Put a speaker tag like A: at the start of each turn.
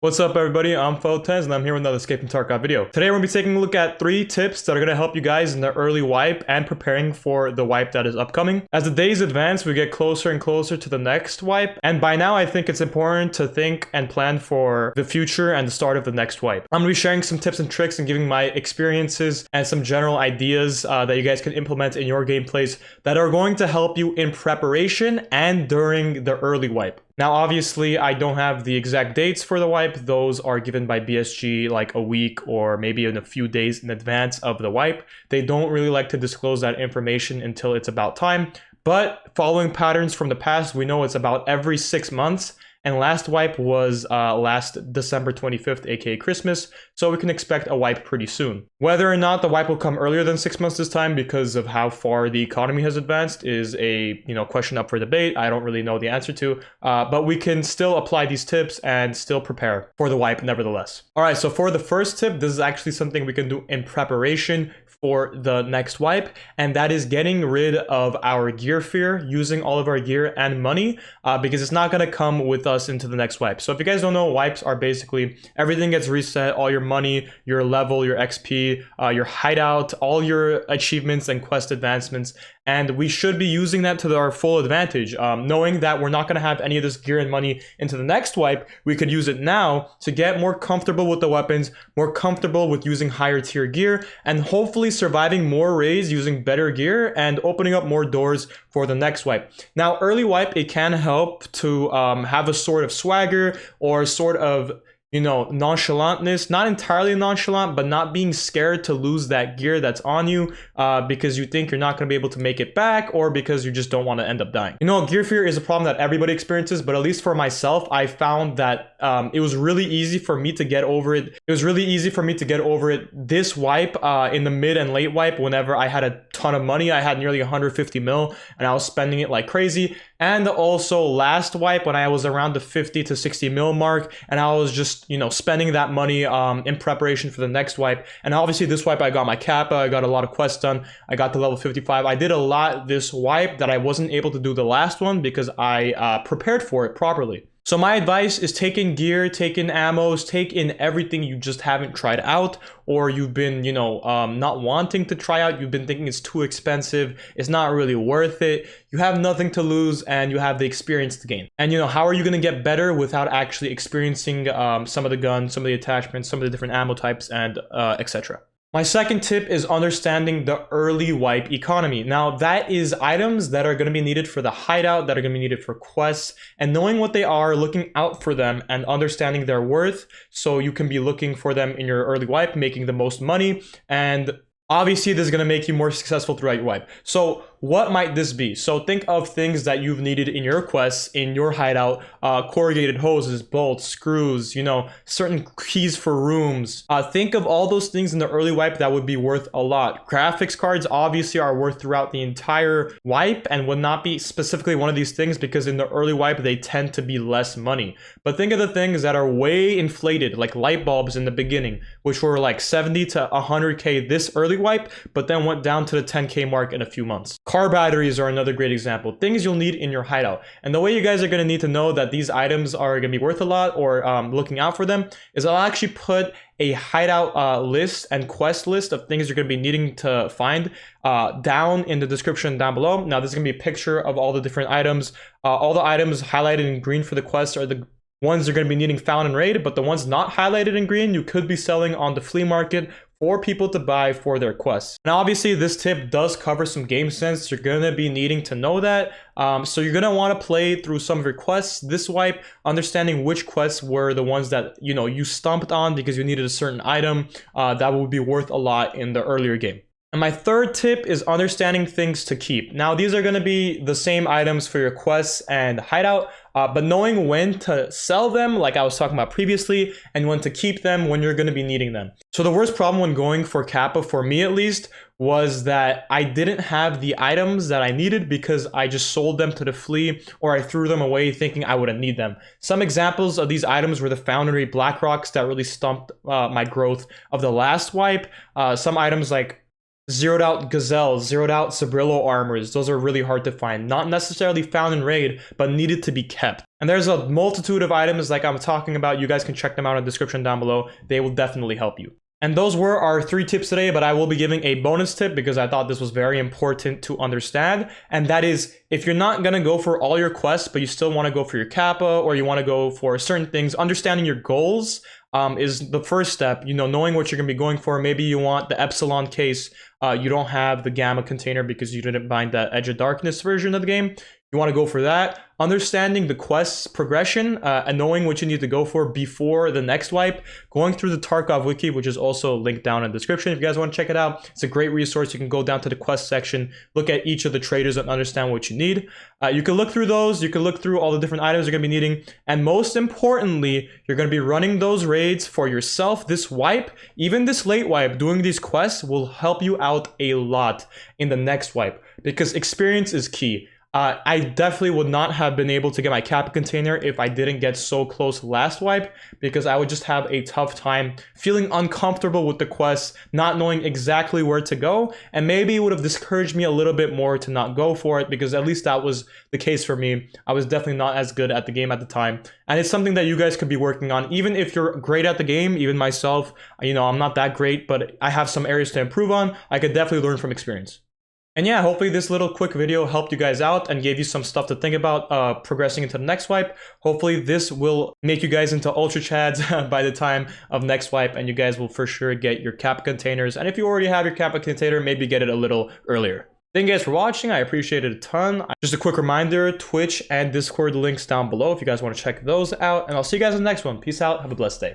A: What's up everybody, I'm TridentZ and I'm here with another Escaping Tarkov video. Today we're going to be taking a look at 3 tips that are going to help you guys in the early wipe and preparing for the wipe that is upcoming. As the days advance, we get closer and closer to the next wipe, and by now I think it's important to think and plan for the future and the start of the next wipe. I'm going to be sharing some tips and tricks and giving my experiences and some general ideas that you guys can implement in your gameplays that are going to help you in preparation and during the early wipe. Now, obviously, I don't have the exact dates for the wipe. Those are given by BSG like a week or maybe in a few days in advance of the wipe. They don't really like to disclose that information until it's about time. But following patterns from the past, we know it's about every 6 months. And last wipe was last December 25th, aka Christmas, so we can expect a wipe pretty soon. Whether or not the wipe will come earlier than 6 months this time because of how far the economy has advanced is a question up for debate. I don't really know the answer to, but we can still apply these tips and still prepare for the wipe nevertheless. All right, so for the first tip, this is actually something we can do in preparation for the next wipe, and that is getting rid of our gear fear, using all of our gear and money, because it's not going to come with us into the next wipe. So if you guys don't know, wipes are basically everything gets reset, all your money, your level, your XP, your hideout, all your achievements and quest advancements, and we should be using that to our full advantage. Knowing that we're not going to have any of this gear and money into the next wipe, we could use it now to get more comfortable with the weapons, more comfortable with using higher tier gear, and hopefully surviving more raids using better gear and opening up more doors for the next wipe. Now, early wipe, it can help to have a sort of swagger or sort of nonchalantness, not entirely nonchalant, but not being scared to lose that gear that's on you because you think you're not going to be able to make it back, or because you just don't want to end up dying. Gear fear is a problem that everybody experiences, but at least for myself, I found that it was really easy for me to get over it. It was really easy for me to get over it this wipe, in the mid and late wipe, whenever I had a ton of money. I had nearly 150 mil and I was spending it like crazy. And also last wipe when I was around the 50 to 60 mil mark, and I was just spending that money in preparation for the next wipe. And obviously this wipe I got my Kappa, I got a lot of quests done, I got to level 55. I did a lot this wipe that I wasn't able to do the last one because I prepared for it properly. So my advice is take in gear, take in ammos, take in everything you just haven't tried out, or you've been, not wanting to try out. You've been thinking it's too expensive, it's not really worth it. You have nothing to lose and you have the experience to gain. And how are you going to get better without actually experiencing some of the guns, some of the attachments, some of the different ammo types, and etc. My second tip is understanding the early wipe economy. Now, that is items that are going to be needed for the hideout, that are going to be needed for quests, and knowing what they are, looking out for them, and understanding their worth, so you can be looking for them in your early wipe, making the most money, and obviously this is going to make you more successful throughout your wipe. So what might this be? So think of things that you've needed in your quests, in your hideout, corrugated hoses, bolts, screws, certain keys for rooms. Think of all those things in the early wipe that would be worth a lot. Graphics cards obviously are worth throughout the entire wipe and would not be specifically one of these things because in the early wipe they tend to be less money. But think of the things that are way inflated, like light bulbs in the beginning, which were like 70 to 100k this early wipe, but then went down to the 10k mark in a few months. Car batteries are another great example. Things you'll need in your hideout. And the way you guys are going to need to know that these items are going to be worth a lot, or looking out for them, is I'll actually put a hideout list and quest list of things you're going to be needing to find down in the description down below. Now, this is going to be a picture of all the different items. All the items highlighted in green for the quest are the ones you're going to be needing found in raid, but the ones not highlighted in green, you could be selling on the flea market for people to buy for their quests. Now, obviously, this tip does cover some game sense. You're going to be needing to know that. So you're going to want to play through some of your quests this wipe, understanding which quests were the ones that, you stumped on because you needed a certain item that would be worth a lot in the earlier game. And my third tip is understanding things to keep. Now, these are going to be the same items for your quests and hideout, but knowing when to sell them, like I was talking about previously, and when to keep them when you're going to be needing them. So the worst problem when going for Kappa, for me at least, was that I didn't have the items that I needed because I just sold them to the flea, or I threw them away thinking I wouldn't need them. Some examples of these items were the Foundry Blackrocks that really stumped my growth of the last wipe. Some items like zeroed out gazelles, zeroed out Sabrillo armors. Those are really hard to find. Not necessarily found in raid, but needed to be kept. And there's a multitude of items like I'm talking about. You guys can check them out in the description down below. They will definitely help you. And those were our 3 tips today, but I will be giving a bonus tip because I thought this was very important to understand. And that is, if you're not gonna go for all your quests, but you still wanna go for your kappa, or you wanna go for certain things, understanding your goals is the first step. You know, knowing what you're gonna be going for. Maybe you want the Epsilon case, you don't have the Gamma container because you didn't bind that Edge of Darkness version of the game. You want to go for that. Understanding the quest's progression and knowing what you need to go for before the next wipe. Going through the Tarkov wiki, which is also linked down in the description if you guys want to check it out. It's a great resource. You can go down to the quest section, look at each of the traders and understand what you need. You can look through those. You can look through all the different items you're going to be needing. And most importantly, you're going to be running those raids for yourself. This wipe, even this late wipe, doing these quests will help you out a lot in the next wipe because experience is key. I definitely would not have been able to get my Kappa container if I didn't get so close last wipe, because I would just have a tough time feeling uncomfortable with the quest, not knowing exactly where to go, and maybe it would have discouraged me a little bit more to not go for it, because at least that was the case for me. I was definitely not as good at the game at the time, and it's something that you guys could be working on. Even if you're great at the game, even myself, you know, I'm not that great, but I have some areas to improve on. I could definitely learn from experience. And yeah, hopefully this little quick video helped you guys out and gave you some stuff to think about progressing into the next wipe. Hopefully this will make you guys into ultra chads by the time of next wipe, and you guys will for sure get your Kappa containers. And if you already have your Kappa container, maybe get it a little earlier. Thank you guys for watching. I appreciate it a ton. Just a quick reminder, Twitch and Discord links down below if you guys want to check those out. And I'll see you guys in the next one. Peace out. Have a blessed day.